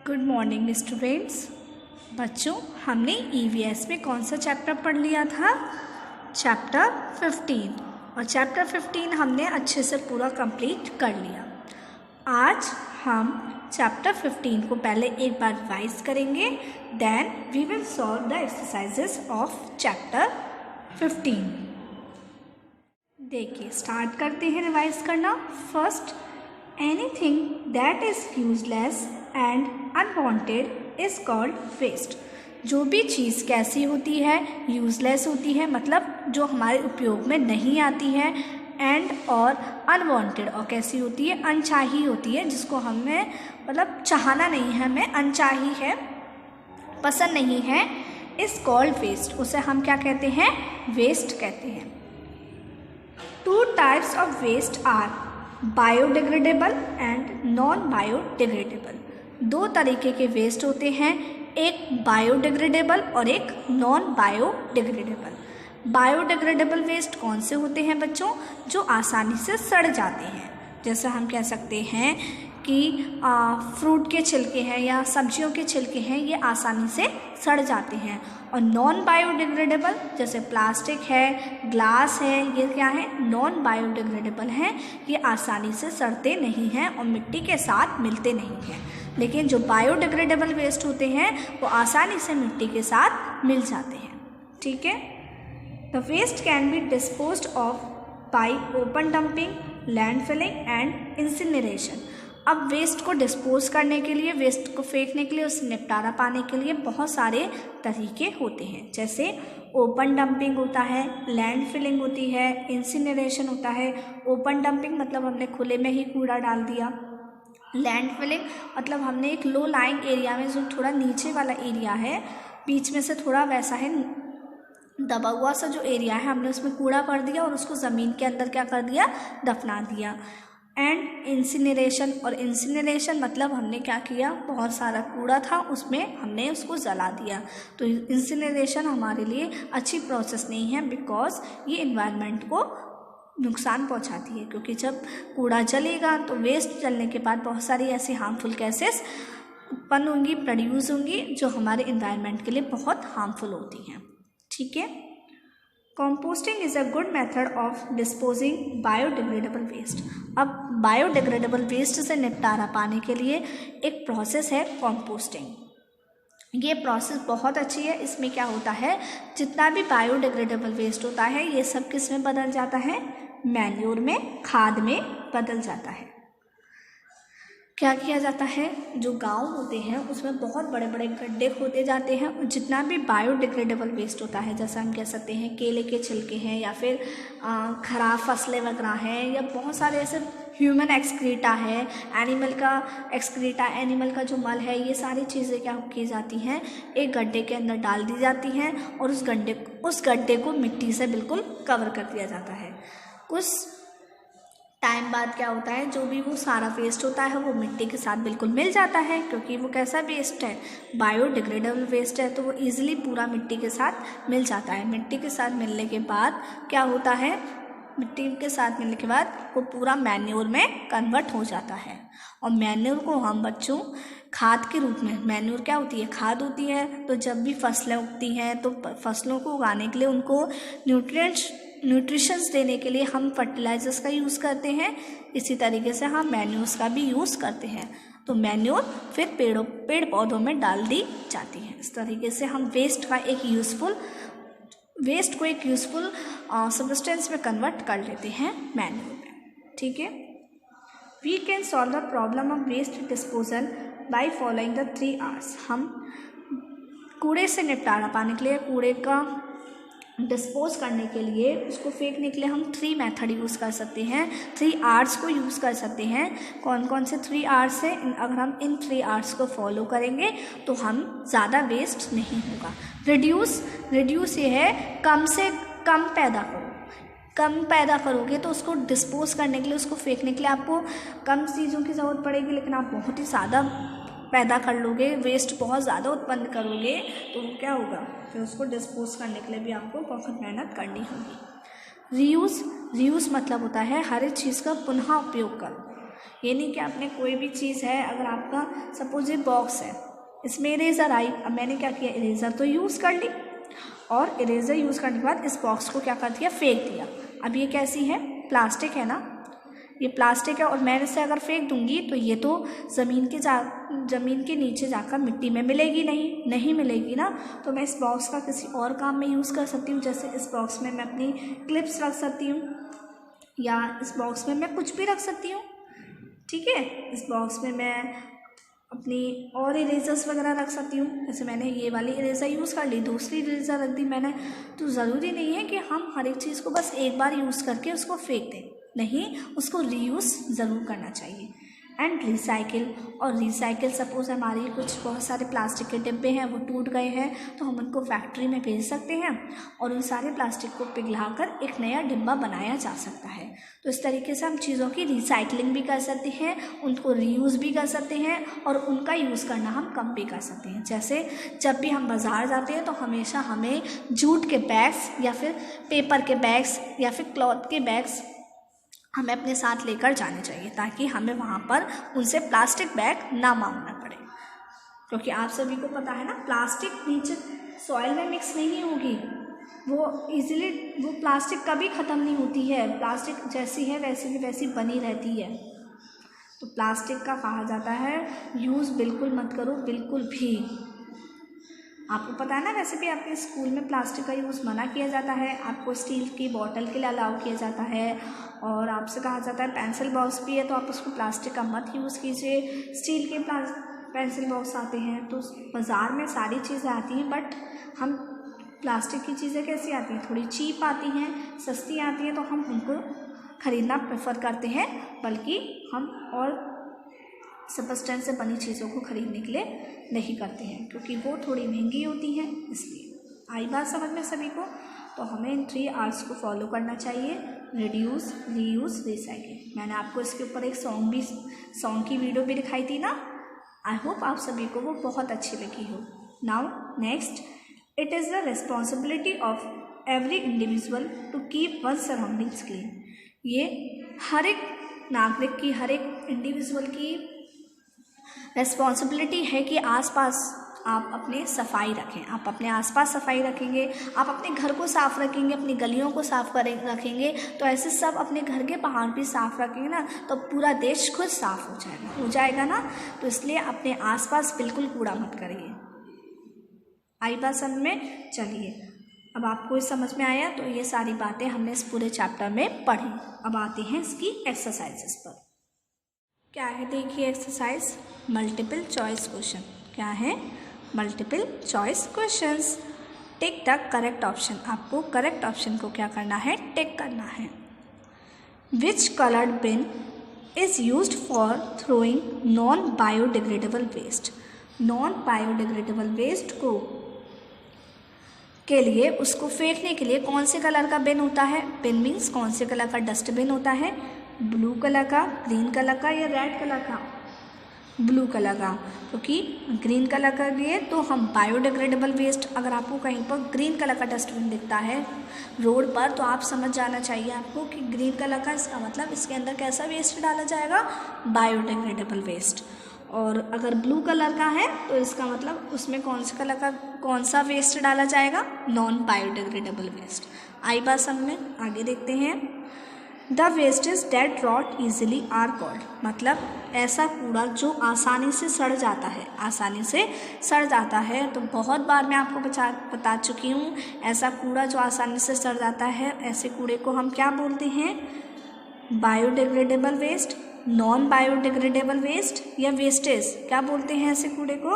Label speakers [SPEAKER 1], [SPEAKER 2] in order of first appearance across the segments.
[SPEAKER 1] Good morning students. बच्चों, हमने EVS में कौन सा चैप्टर पढ़ लिया था? चैप्टर 15। और चैप्टर 15 हमने अच्छे से पूरा कंप्लीट कर लिया। आज हम चैप्टर 15 को पहले एक बार रिवाइज करेंगे, then we will solve the exercises of chapter 15। देखिए, स्टार्ट करते हैं रिवाइज करना। First, anything that is useless and unwanted is called waste। जो भी चीज़ कैसी होती है? यूजलेस होती है, मतलब जो हमारे उपयोग में नहीं आती है, एंड और अनवांटेड, और कैसी होती है? अनचाही होती है, जिसको हमें मतलब चाहना नहीं है, हमें अनचाही है, पसंद नहीं है, इज कॉल्ड वेस्ट। उसे हम क्या कहते हैं? वेस्ट कहते हैं। Two types of waste are biodegradable and non biodegradable. दो तरीके के वेस्ट होते हैं, एक बायोडिग्रेडेबल और एक नॉन बायोडिग्रेडेबल। बायोडिग्रेडेबल वेस्ट कौन से होते हैं बच्चों? जो आसानी से सड़ जाते हैं। जैसे हम कह सकते हैं कि फ्रूट के छिलके हैं या सब्जियों के छिलके हैं, ये आसानी से सड़ जाते हैं। और नॉन बायोडिग्रेडेबल जैसे प्लास्टिक है, ग्लास है, ये क्या है? नॉन बायोडिग्रेडेबल हैं, ये आसानी से सड़ते नहीं हैं और मिट्टी के साथ मिलते नहीं हैं। लेकिन जो बायोडिग्रेडेबल वेस्ट होते हैं वो आसानी से मिट्टी के साथ मिल जाते हैं। ठीक है। The waste can be disposed of by open dumping, landfilling and incineration. अब वेस्ट को डिस्पोज करने के लिए, वेस्ट को फेंकने के लिए, उससे निपटारा पाने के लिए बहुत सारे तरीके होते हैं। जैसे ओपन डंपिंग होता है, लैंड फिलिंग होती है, इंसिनरेशन होता है। ओपन डंपिंग मतलब हमने खुले में ही कूड़ा डाल दिया। लैंड फिलिंग मतलब हमने एक लो लाइंग एरिया में, जो थोड़ा नीचे वाला एरिया है, बीच में से थोड़ा वैसा है दबा हुआ सा जो एरिया है, हमने उसमें कूड़ा कर दिया और उसको ज़मीन के अंदर क्या कर दिया? दफना दिया। एंड इंसिनरेशन, और इंसिनरेशन मतलब हमने क्या किया? बहुत सारा कूड़ा था, उसमें हमने उसको जला दिया। तो इंसिनरेशन हमारे लिए अच्छी प्रोसेस नहीं है, बिकॉज ये इन्वायरमेंट को नुकसान पहुंचाती है। क्योंकि जब कूड़ा जलेगा तो वेस्ट जलने के बाद बहुत सारी ऐसी हार्मफुल गैसेस उत्पन्न होंगी, प्रोड्यूस होंगी, जो हमारे इन्वायरमेंट के लिए बहुत हार्मफुल होती हैं। ठीक है। Composting is a good method of disposing biodegradable waste. अब बायोडिग्रेडेबल वेस्ट से निपटारा पाने के लिए एक प्रोसेस है कंपोस्टिंग। ये प्रोसेस बहुत अच्छी है। इसमें क्या होता है? जितना भी बायोडिग्रेडेबल वेस्ट होता है, ये सब किस में बदल जाता है? मैन्योर में, खाद में बदल जाता है। क्या किया जाता है? जो गांव होते हैं उसमें बहुत बड़े बड़े गड्ढे खोदे जाते हैं, और जितना भी बायोडिग्रेडेबल वेस्ट होता है, जैसा हम कह सकते हैं केले के छिलके हैं, या फिर खराब फसलें वगैरह हैं, या बहुत सारे ऐसे ह्यूमन एक्सक्रीटा है, एनिमल का एक्सक्रीटा, एनिमल का जो मल है, ये सारी चीज़ें क्या की जाती हैं? एक गड्ढे के अंदर डाल दी जाती हैं, और उस गड्ढे को मिट्टी से बिल्कुल कवर कर दिया जाता है। कुछ टाइम बाद क्या होता है? जो भी वो सारा वेस्ट होता है वो मिट्टी के साथ बिल्कुल मिल जाता है, क्योंकि वो कैसा वेस्ट है? बायोडिग्रेडेबल वेस्ट है, तो वो ईजिली पूरा मिट्टी के साथ मिल जाता है। मिट्टी के साथ मिलने के बाद क्या होता है? मिट्टी के साथ मिलने के बाद वो पूरा मैन्योर में कन्वर्ट हो जाता है। और मैन्योर को हम बच्चों खाद के रूप में, मैन्योर क्या होती है? खाद होती है। तो जब भी फसलें उगती हैं तो फसलों को उगाने के लिए, उनको न्यूट्रिशंस देने के लिए हम फर्टिलाइजर्स का यूज़ करते हैं। इसी तरीके से हम मैन्योर्स का भी यूज़ करते हैं। तो मैन्योर फिर पेड़ पौधों में डाल दी जाती है। इस तरीके से हम वेस्ट को एक यूज़फुल सब्सटेंस में कन्वर्ट कर लेते हैं, मैन्योर में। ठीक है। We can solve the problem of waste disposal by following the 3 R's। हम कूड़े से निपटारा पाने के लिए, कूड़े का डिस्पोज करने के लिए, उसको फेंकने के लिए हम 3 मेथड यूज़ कर सकते हैं, 3 R's को यूज़ कर सकते हैं। कौन कौन से 3 R's हैं? अगर हम इन 3 R's को फॉलो करेंगे तो हम ज़्यादा वेस्ट नहीं होगा। रिड्यूस ये है कम से कम पैदा करो। कम पैदा करोगे तो उसको डिस्पोज करने के लिए, उसको फेंकने के लिए आपको कम चीज़ों की ज़रूरत पड़ेगी, लेकिन आप बहुत ही ज़्यादा पैदा कर लोगे, वेस्ट बहुत ज़्यादा उत्पन्न करोगे, तो क्या होगा? फिर उसको डिस्पोज करने के लिए भी आपको बहुत मेहनत करनी होगी। रीयूज़ मतलब होता है हर एक चीज़ का पुनः उपयोग करो। ये नहीं कि आपने कोई भी चीज़ है, अगर आपका सपोज ये बॉक्स है, इसमें इरेज़र आई, अब मैंने क्या किया, इरेज़र तो यूज़ कर ली और इरेज़र यूज़ करने के बाद इस बॉक्स को क्या कर दिया, फेंक दिया। अब ये कैसी है, प्लास्टिक है ना, ये प्लास्टिक है और मैं इसे अगर फेंक दूंगी तो ये तो ज़मीन के नीचे जाकर मिट्टी में मिलेगी नहीं मिलेगी ना। तो मैं इस बॉक्स का किसी और काम में यूज़ कर सकती हूँ, जैसे इस बॉक्स में मैं अपनी क्लिप्स रख सकती हूँ या इस बॉक्स में मैं कुछ भी रख सकती हूँ, ठीक है। इस बॉक्स में मैं अपनी और इरेजर्स वगैरह रख सकती हूँ, जैसे मैंने ये वाली इरेज़र यूज़ कर ली, दूसरी इरेज़र रख दी मैंने। तो ज़रूरी नहीं है कि हम हर एक चीज़ को बस एक बार यूज़ करके उसको फेंक दें, नहीं, उसको रीयूज़ ज़रूर करना चाहिए। एंड रिसाइकिल, और रिसाइकिल सपोज हमारी कुछ बहुत सारे प्लास्टिक के डिब्बे हैं वो टूट गए हैं तो हम उनको फैक्ट्री में भेज सकते हैं और उन सारे प्लास्टिक को पिघलाकर एक नया डिब्बा बनाया जा सकता है। तो इस तरीके से हम चीज़ों की रिसाइकलिंग भी कर सकते हैं, उनको रीयूज़ भी कर सकते हैं और उनका यूज़ करना हम कम भी कर सकते हैं। जैसे जब भी हम बाज़ार जाते हैं तो हमेशा हमें जूट के बैग्स या फिर पेपर के बैग्स या फिर क्लॉथ के बैग्स हमें अपने साथ लेकर जाने चाहिए, ताकि हमें वहाँ पर उनसे प्लास्टिक बैग ना मांगना पड़े। क्योंकि आप सभी को पता है ना, प्लास्टिक नीचे सॉइल में मिक्स नहीं होगी, वो इजीली वो प्लास्टिक कभी ख़त्म नहीं होती है, प्लास्टिक जैसी है वैसी की वैसी बनी रहती है। तो प्लास्टिक का कहा जाता है यूज़ बिल्कुल मत करो, बिल्कुल भी। आपको पता है ना, वैसे भी आपके स्कूल में प्लास्टिक का यूज़ मना किया जाता है, आपको स्टील की बोतल के लिए अलाउ किया जाता है और आपसे कहा जाता है पेंसिल बॉक्स भी है तो आप उसको प्लास्टिक का मत यूज़ कीजिए, स्टील के पेंसिल बॉक्स आते हैं। तो बाज़ार में सारी चीज़ें आती हैं, बट हम प्लास्टिक की चीज़ें कैसी आती हैं, थोड़ी चीप आती हैं, सस्ती आती हैं, तो हम उनको ख़रीदना प्रेफर करते हैं, बल्कि हम और सब्सटेंस से बनी चीज़ों को ख़रीदने के लिए नहीं करते हैं, क्योंकि वो थोड़ी महंगी होती हैं। इसलिए आई बात समझ में सभी को। तो हमें इन 3 R's को फॉलो करना चाहिए, रिड्यूस, रीयूज़, रिसाइकिल। मैंने आपको इसके ऊपर एक सॉन्ग की वीडियो भी दिखाई थी ना, आई होप आप सभी को वो बहुत अच्छी लगी हो। Now next, it is the responsibility of every individual to keep one surroundings clean. ये हर एक नागरिक की, हर एक इंडिविजुअल की रिस्पॉन्सिबिलिटी है कि आसपास आप अपने सफाई रखें। आप अपने आसपास सफाई रखेंगे, आप अपने घर को साफ़ रखेंगे, अपनी गलियों को साफ़ रखेंगे, तो ऐसे सब अपने घर के बाहर भी साफ़ रखेंगे ना, तो पूरा देश खुद साफ़ हो जाएगा ना। तो इसलिए अपने आसपास बिल्कुल कूड़ा मत करिए। आई बात समझ में? चलिए, अब आपको इस समझ में आया, तो ये सारी बातें हमने इस पूरे चैप्टर में पढ़ी। अब आते हैं इसकी एक्सरसाइजेस पर। क्या है, देखिए एक्सरसाइज, मल्टीपल चॉइस क्वेश्चन। क्या है? Multiple choice questions. Tick the correct option. आपको करेक्ट ऑप्शन को क्या करना है? टिक करना है। Which coloured bin is used for throwing non biodegradable waste. Non biodegradable waste को के लिए, उसको फेंकने के लिए कौन से कलर का बिन होता है? बिन मीन्स कौन से कलर का डस्टबिन होता है? ब्लू कलर का, ग्रीन कलर का या रेड कलर का? ब्लू कलर का, क्योंकि ग्रीन कलर का लिए तो हम बायोडिग्रेडेबल वेस्ट, अगर आपको कहीं पर ग्रीन कलर का डस्टबिन दिखता है रोड पर, तो आप समझ जाना चाहिए आपको कि ग्रीन कलर का, इसका मतलब इसके अंदर कैसा वेस्ट डाला जाएगा? Biodegradable waste. और अगर ब्लू कलर का है तो इसका मतलब उसमें कौन सा वेस्ट डाला जाएगा? Non biodegradable waste. आई बात समझ में? आगे देखते हैं। The wastage that rot easily are called. मतलब ऐसा कूड़ा जो आसानी से सड़ जाता है, आसानी से सड़ जाता है। तो बहुत बार मैं आपको बता चुकी हूँ, ऐसा कूड़ा जो आसानी से सड़ जाता है, ऐसे कूड़े को हम क्या बोलते हैं? Biodegradable waste, non biodegradable waste या वेस्टेज, क्या बोलते हैं ऐसे कूड़े को?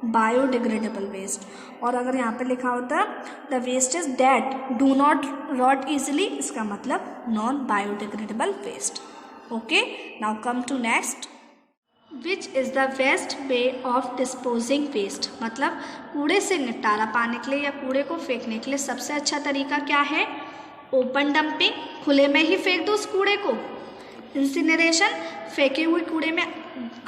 [SPEAKER 1] Biodegradable waste. और अगर यहाँ पे लिखा होता the wastage that do not rot easily, इसका मतलब non biodegradable waste. Okay, now come to next. Which is the best way of disposing waste. मतलब कूड़े से निपटारा पाने के लिए या कूड़े को फेंकने के लिए सबसे अच्छा तरीका क्या है? ओपन डंपिंग, खुले में ही फेंक दो उस कूड़े को। इंसिनरेशन, फेंके हुए कूड़े में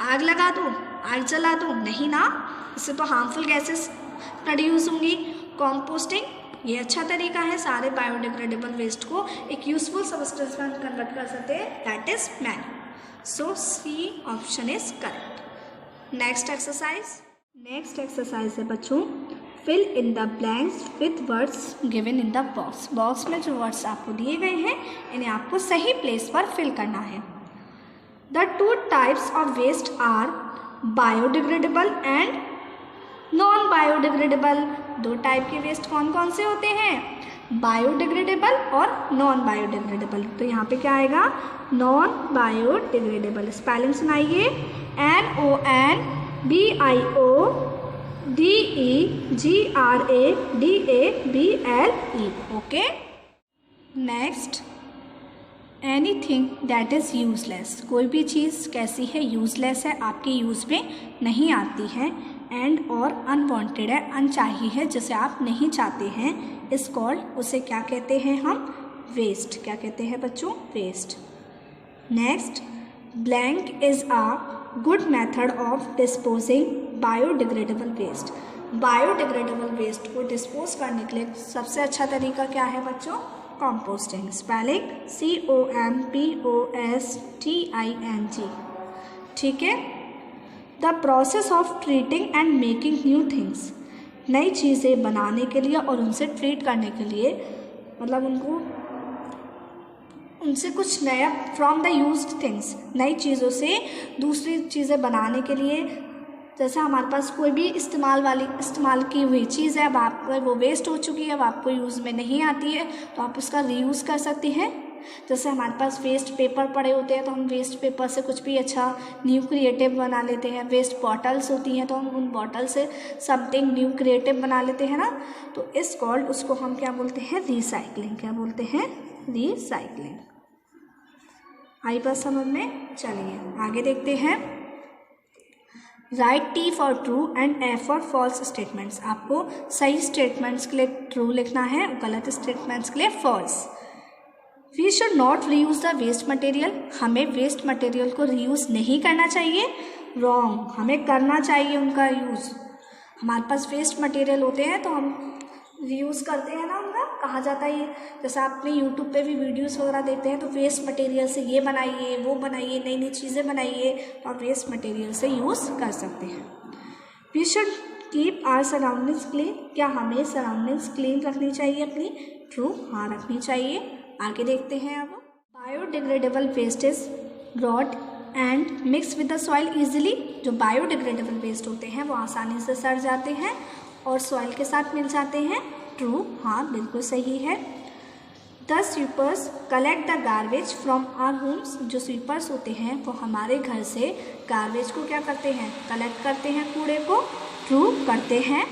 [SPEAKER 1] आग लगा दो, आग जला दो, नहीं ना, इससे तो हार्मफुल गैसेस प्रोड्यूस होंगी। कंपोस्टिंग, ये अच्छा तरीका है, सारे बायोडिग्रेडेबल वेस्ट को एक यूजफुल सब्सटेंस में कन्वर्ट कर सकते हैं, that is manure. So C option is correct. Next exercise है बच्चों, fill in the blanks with words given in the box. Box में जो वर्ड्स आपको दिए गए हैं इन्हें आपको सही प्लेस पर फिल करना है। The two types of waste are biodegradable and non biodegradable. दो टाइप के वेस्ट कौन कौन से होते हैं? बायोडिग्रेडेबल और नॉन बायोडिग्रेडेबल। तो यहाँ पे क्या आएगा? Non biodegradable. स्पेलिंग सुनाइए, NONBIODIGRADABLE। Okay. Next, anything that is useless. कोई भी चीज़ कैसी है? यूजलेस है, आपके यूज़ में नहीं आती है। एंड और अनवांटेड है, अनचाही है, जिसे आप नहीं चाहते हैं, इस कॉल्ड, उसे क्या कहते हैं हम? वेस्ट। क्या कहते हैं बच्चों? Waste. Next, blank is a good method of disposing biodegradable waste. Biodegradable waste को डिस्पोज करने के लिए सबसे अच्छा तरीका क्या है बच्चों? कंपोस्टिंग। Spelling COMPOSTING। ठीक है। The process of treating and making new things. नई चीज़ें बनाने के लिए और उनसे ट्रीट करने के लिए, मतलब उनसे कुछ नया, फ्रॉम द यूज्ड थिंग्स, नई चीज़ों से दूसरी चीज़ें बनाने के लिए, जैसे हमारे पास कोई भी इस्तेमाल की हुई चीज़ है, अब आपको वो वेस्ट हो चुकी है, अब आपको यूज़ में नहीं आती है, तो आप उसका रीयूज़ कर सकते हैं। जैसे हमारे पास वेस्ट पेपर पड़े होते हैं तो हम वेस्ट पेपर से कुछ भी अच्छा न्यू क्रिएटिव बना लेते हैं। वेस्ट बॉटल्स होती हैं तो हम उन बॉटल से समथिंग न्यू क्रिएटिव बना लेते हैं ना। तो इस कॉल्ड, उसको हम क्या बोलते हैं? रिसाइकलिंग। क्या बोलते हैं? रिसाइकलिंग। आई बात समझ में? चलिए आगे देखते हैं। Write T for true and F for false statements. आपको सही स्टेटमेंट्स के लिए ट्रू लिखना है, गलत स्टेटमेंट्स के लिए false. We should not reuse the waste material. हमें वेस्ट मटेरियल को रीयूज़ नहीं करना चाहिए। रॉन्ग, हमें करना चाहिए उनका यूज़। हमारे पास वेस्ट मटेरियल होते हैं तो हम रीयूज़ करते हैं ना उनका। कहा जाता है, जैसे आपने यूट्यूब पे भी वीडियोस वगैरह देखते हैं तो वेस्ट मटेरियल से ये बनाइए, वो बनाइए, नई नई चीज़ें बनाइए, तो आप वेस्ट मटेरियल से यूज़ कर सकते हैं। We should keep our surroundings clean. क्या हमें सराउंडिंग्स क्लीन रखनी चाहिए अपनी? ट्रू, हाँ रखनी चाहिए। आगे देखते हैं अब। Biodegradable waste is brought and mix with the soil easily. जो बायोडिग्रेडेबल वेस्ट होते हैं वो आसानी से सड़ जाते हैं और सॉइल के साथ मिल जाते हैं। ट्रू, हाँ बिल्कुल सही है। The sweepers collect the garbage from our homes. जो स्वीपर्स होते हैं वो हमारे घर से गार्बेज को क्या करते हैं? कलेक्ट करते हैं, कूड़े को। ट्रू, करते हैं।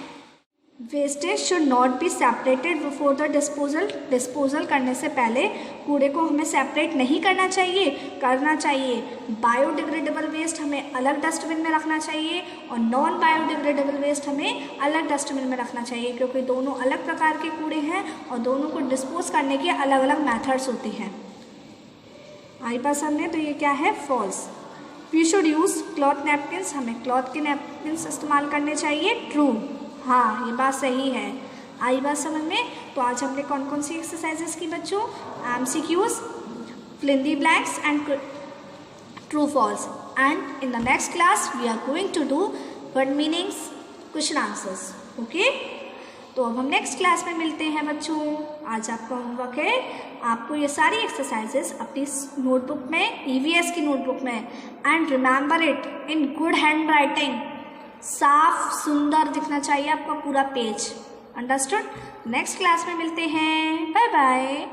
[SPEAKER 1] Wastage should not be separated before the disposal. Disposal करने से पहले कूड़े को हमें सेपरेट नहीं करना चाहिए, करना चाहिए। बायोडिग्रेडेबल वेस्ट हमें अलग डस्टबिन में रखना चाहिए और नॉन बायोडिग्रेडेबल वेस्ट हमें अलग डस्टबिन में रखना चाहिए, क्योंकि दोनों अलग प्रकार के कूड़े हैं और दोनों को डिस्पोज करने के अलग अलग मेथड्स होते हैं। आई बात सामने? तो ये क्या है? False. We should use cloth napkins. हमें क्लॉथ के नैपकिन्स इस्तेमाल करने चाहिए। ट्रू, हाँ ये बात सही है। आई बात समझ में? तो आज हमने कौन कौन सी एक्सरसाइजेस की बच्चों? MCQs, fill in the blanks and true false, and in the next class we are going to do word meanings, question answers. Okay? तो अब हम नेक्स्ट क्लास में मिलते हैं बच्चों। आज आपका होमवर्क है, आपको ये सारी एक्सरसाइजेस अपनी नोटबुक में, EVS की नोटबुक में, and remember it in good hand writing. साफ सुंदर दिखना चाहिए आपका पूरा पेज। अंडरस्टूड? नेक्स्ट क्लास में मिलते हैं। Bye bye.